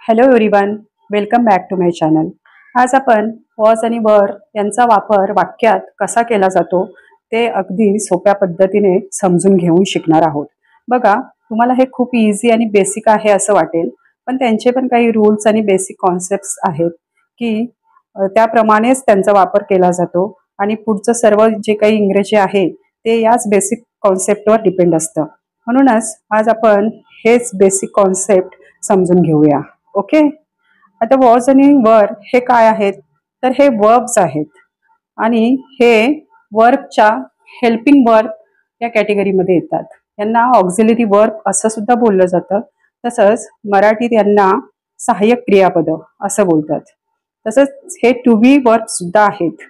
Hello everyone, welcome back to my channel. आज आपण was आणि वर यांचा वापर वाक्यात कसा केला जातो ते अगदी सोप्या पद्धतीने समजून घेऊन शिकणार आहोत. बघा, तुम्हाला हे खूप इझी आणि बेसिक आहे असं वाटेल, पण त्यांचे पण काही रूल्स आणि बेसिक कॉन्सेप्ट्स आहेत की त्याप्रमाणेच त्यांचा वापर केला जातो आणि पुढचं सर्व जे काही इंग्रजी आहे ते याच बेसिक कॉन्सेप्टवर डिपेंड असतं. म्हणूनच आज आपण हेच बेसिक कॉन्सेप्ट समजून घेऊया. ओके. आता वॉज आणि वर हे काय आहेत, तर हे वर्ब्स आहेत आणि हे वर्बच्या हेल्पिंग वर्ब या कॅटेगरीमध्ये येतात. यांना ऑक्झिलरी वर्ब असं सुद्धा बोललं जातं. तसंच मराठीत यांना सहाय्यक क्रियापद असं बोलतात. तसंच हे टू बी वर्ब सुद्धा आहेत.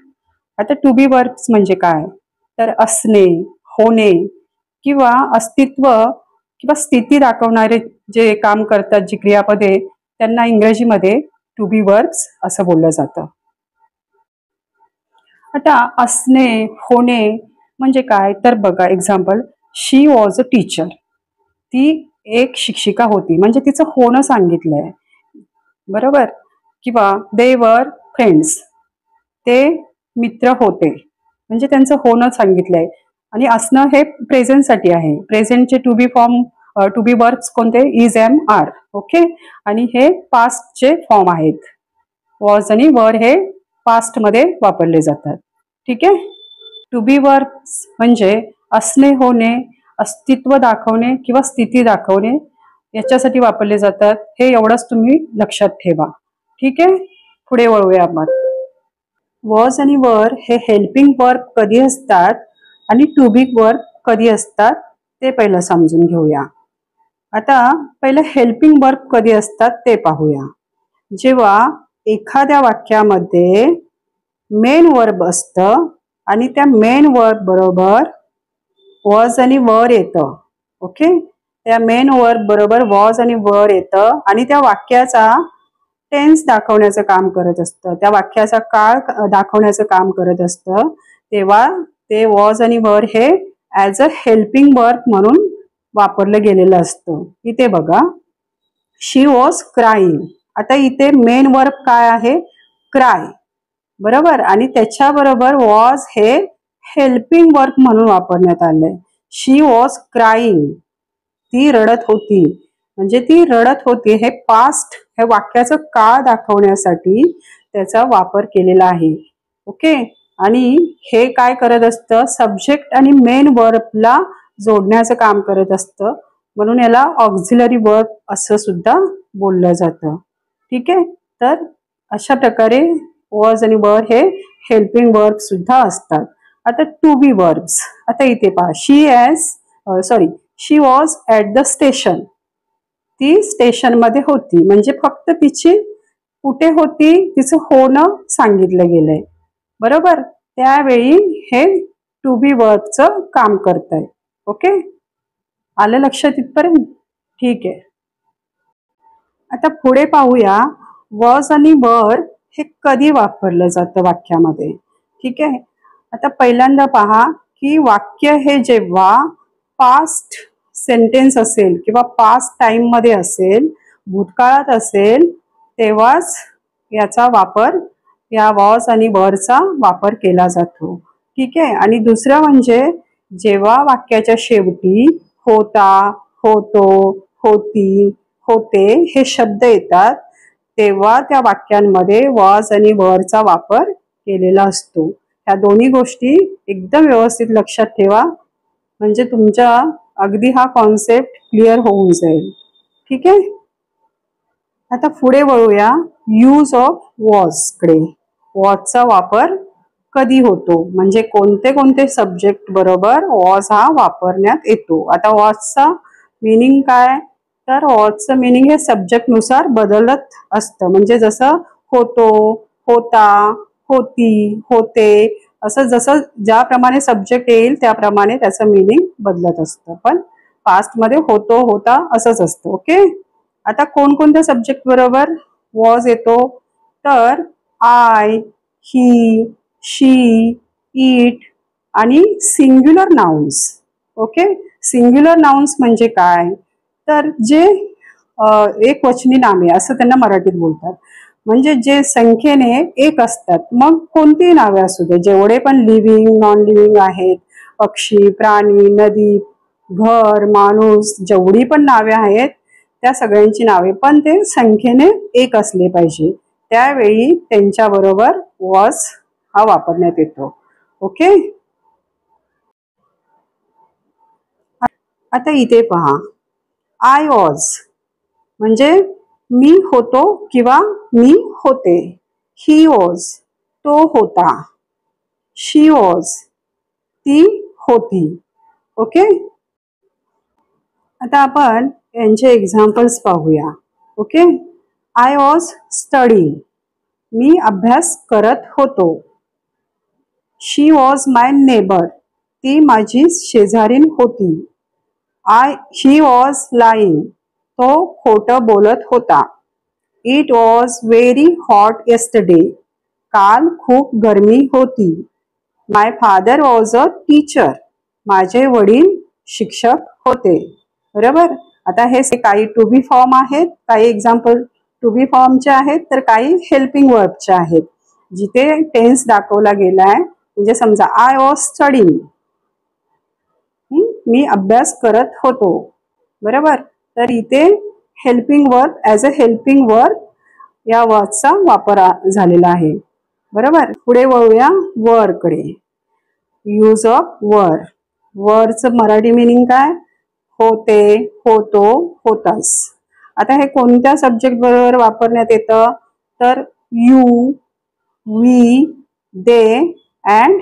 आता टू बी वर्ब्स म्हणजे काय, तर असणे, होणे किंवा अस्तित्व किंवा स्थिती दाखवणारे जे काम करतात, जी क्रियापदे, त्यांना इंग्रजीमध्ये टू बी वर्ब्स असं बोललं जातं. आता असणे, होणे म्हणजे काय, तर बघा example, she was a teacher. ती एक शिक्षिका होती म्हणजे तिचं होणं सांगितलंय, बरोबर. किंवा दे वर फ्रेंड्स, ते मित्र होते म्हणजे त्यांचं होणं सांगितलंय. आणि असणं हे प्रेझेंटसाठी आहे. प्रेझेंटचे to be form, to be verbs कोणते, इज, एम, आर. ओके. आणि हे पास्टचे फॉर्म आहेत. वॉज आणि वर हे पास्टमध्ये वापरले जातात. ठीक आहे. टू बी वर्ब्स म्हणजे असणे, होणे, अस्तित्व दाखवणे किंवा स्थिती दाखवणे याच्यासाठी वापरले जातात. हे एवढंच तुम्ही लक्षात ठेवा. ठीक आहे. पुढे वळूया आपण. वॉज आणि वर हे हेल्पिंग वर्ब कधी असतात आणि टू बी वर्ब कधी असतात ते पहिलं समजून घेऊया. आता पहिलं हेल्पिंग वर्ब कधी असतात ते पाहूया. जेव्हा एखाद्या वाक्यामध्ये मेन वर्ब असतं आणि त्या मेन वर्ब बरोबर वॉज आणि वर येतं. ओके. त्या मेन वर्ब बरोबर वॉज आणि वर येतं आणि त्या वाक्याचा टेन्स दाखवण्याचं काम करत असतं, त्या वाक्याचा काळ दाखवण्याचं काम करत असतं, तेव्हा ते वॉज आणि वर हे ॲज अ हेल्पिंग वर्ब म्हणून वापरलं गेलेलं असतं. इथे बघा, शी वॉज क्राईंग. आता इथे मेन वर्ब काय आहे, क्राय, बरोबर. आणि त्याच्याबरोबर वॉज हे हेल्पिंग वर्ब म्हणून वापरण्यात आलंय. शी वॉज क्राईंग, ती रडत होती. म्हणजे ती रडत होती हे पास्ट, हे वाक्याचं काळ दाखवण्यासाठी त्याचा वापर केलेला आहे. ओके. आणि हे काय करत असतं, सब्जेक्ट आणि मेन वर्बला जोडण्याचं काम करत असतं, म्हणून याला ऑक्झिलरी वर्ब असं सुद्धा बोललं जातं. ठीक आहे. तर अशा प्रकारे वॉज आणि वर हे हेल्पिंग वर्ब सुद्धा असतात. आता टू बी वर्ब्स. आता इथे पहा, शी वॉज ॲट द स्टेशन. ती स्टेशनमध्ये होती म्हणजे फक्त तिची कुठे होती, तिचं होणं सांगितलं गेलंय, बरोबर. त्यावेळी हे टू बी वर्बचं काम करत आहे. ओके. आलं लक्षात इथपर्यंत? ठीक आहे. आता पुढे पाहूया, वॉज आणि वर हे कधी वापरलं जातं वाक्यामध्ये. ठीक आहे. आता पहिल्यांदा पहा की वाक्य हे जेव्हा पास्ट सेंटेन्स असेल किंवा पास्ट टाइम मध्ये असेल, भूतकाळात असेल, तेव्हाच याचा वापर, या वॉज आणि वरचा वापर केला जातो. ठीक आहे. आणि दुसरं म्हणजे जेव्हा वाक्याच्या शेवटी होता, होतो, होती, होते हे शब्द येतात, तेव्हा त्या वाक्यांमध्ये वॉज आणि वरचा वापर केलेला असतो. ह्या दोन्ही गोष्टी एकदम व्यवस्थित लक्षात ठेवा, म्हणजे तुमच्या अगदी हा कॉन्सेप्ट क्लिअर होऊन जाईल. ठीक आहे. आता पुढे वळूया यूज ऑफ वॉज कडे. वॉजचा वापर कधी होतो, म्हणजे कोणते कोणते सब्जेक्ट बरोबर वॉज हा वापरण्यात येतो. आता वॉजचा मिनिंग काय, तर वॉजचं मिनिंग हे सब्जेक्ट नुसार बदलत असतं. म्हणजे जसं होतो, होता, होती, होते, असं जसं ज्याप्रमाणे सब्जेक्ट येईल त्याप्रमाणे त्याचं मिनिंग बदलत असतं. पण पास्टमध्ये होतो, होता असंच असतं. ओके. आता कोणकोणत्या सब्जेक्ट बरोबर वॉज येतो, तर आय, ही, शी, इट आणि singular nouns. Okay. Singular nouns म्हणजे काय, तर जे एकवचनी नामे असं त्यांना मराठीत बोलतात. म्हणजे जे संख्येने एक असतात. मग कोणतीही नावे असू दे, जेवढे पण लिव्हिंग नॉन लिव्हिंग आहेत, पक्षी, प्राणी, नदी, घर, माणूस, जेवढी पण नावे आहेत त्या सगळ्यांची नावे पण ते संख्येने एक असले पाहिजे. त्यावेळी त्यांच्याबरोबर वॉज हा वापरण्यात येतो. ओके. आता इथे पहा, आय वॉज म्हणजे मी होतो किंवा मी होते. ही वॉज तो होता. शी वॉज ती होती. ओके. आता आपण यांचे एक्झाम्पल्स पाहूया. ओके. आय वॉज स्टडीइंग मी अभ्यास करत होतो. शी वॉज माय नेबर ती माझी शेजारीण होती. ही वॉज लाईंग तो खोटं बोलत होता. It was very hot yesterday काल खूप गरमी होती. माय फादर वॉज अ टीचर माझे वडील शिक्षक होते. बरोबर. आता हे काही टू बी फॉर्म आहेत, काही एक्झाम्पल टू बी फॉर्मचे आहेत, तर काही हेल्पिंग वर्बचे आहेत. जिथे टेन्स दाखवला गेलाय, म्हणजे समजा आय वॉज स्टडीइंग मी अभ्यास करत होतो. बरोबर. तर इथे helping verb as a helping verb या वर्डचा वापर झालेला आहे. बरोबर. पुढे वळूया वरकडे. यूज ऑफ वर. वरचं मराठी मिनिंग काय? होते, होतो, होतास. आता हे कोणत्या सब्जेक्ट बरोबर वापरण्यात येतं? तर you, we, they and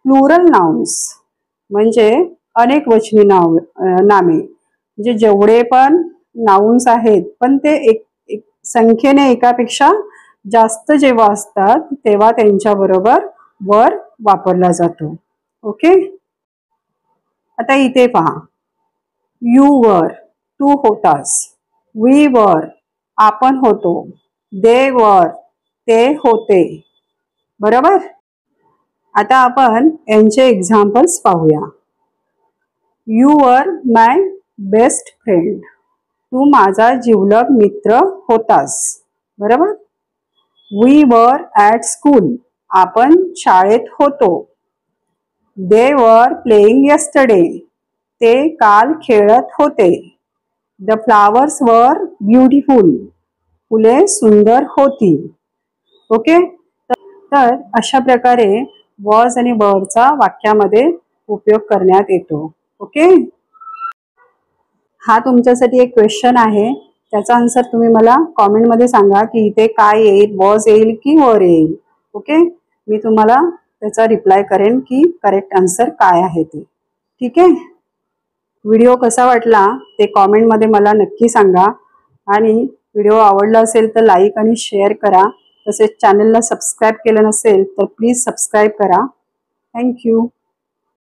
plural nouns म्हणजे अनेक वचनी नामे. म्हणजे जेवढे पण नाउन्स आहेत पण ते एक संख्येने एकापेक्षा जास्त जेव्हा असतात तेव्हा त्यांच्याबरोबर वर वापरला जातो. ओके. आता इथे पहा, यू वर तू होतास. वी वर आपण होतो. दे वर ते होते. बरोबर. आता आपण यांचे एक्झाम्पल्स पाहूया. You were my best friend तू माझा जिवलग मित्र होतास. बरोबर. वी वर ॲट स्कूल आपण शाळेत होतो. दे वर प्लेइंग येस्टरडे ते काल खेळत होते. द फ्लावर्स वर ब्युटिफुल फुले सुंदर होती. ओके. तर अशा प्रकारे वॉज आणि वरचा वाक्यामध्ये उपयोग करण्यात येतो. ओके. हा तुमच्यासाठी एक क्वेश्चन आहे, त्याचा आन्सर तुम्ही मला कॉमेंटमध्ये सांगा की इथे काय येईल, वॉज येईल की वर येईल. ओके. मी तुम्हाला त्याचा रिप्लाय करेन की करेक्ट आन्सर काय आहे ते. ठीक आहे. व्हिडिओ कसा वाटला ते कॉमेंटमध्ये मला नक्की सांगा. आणि व्हिडिओ आवडला असेल तर लाईक आणि शेअर करा. तसेच चॅनलला सबस्क्राईब केलं नसेल तर प्लीज सबस्क्राईब करा. थँक्यू.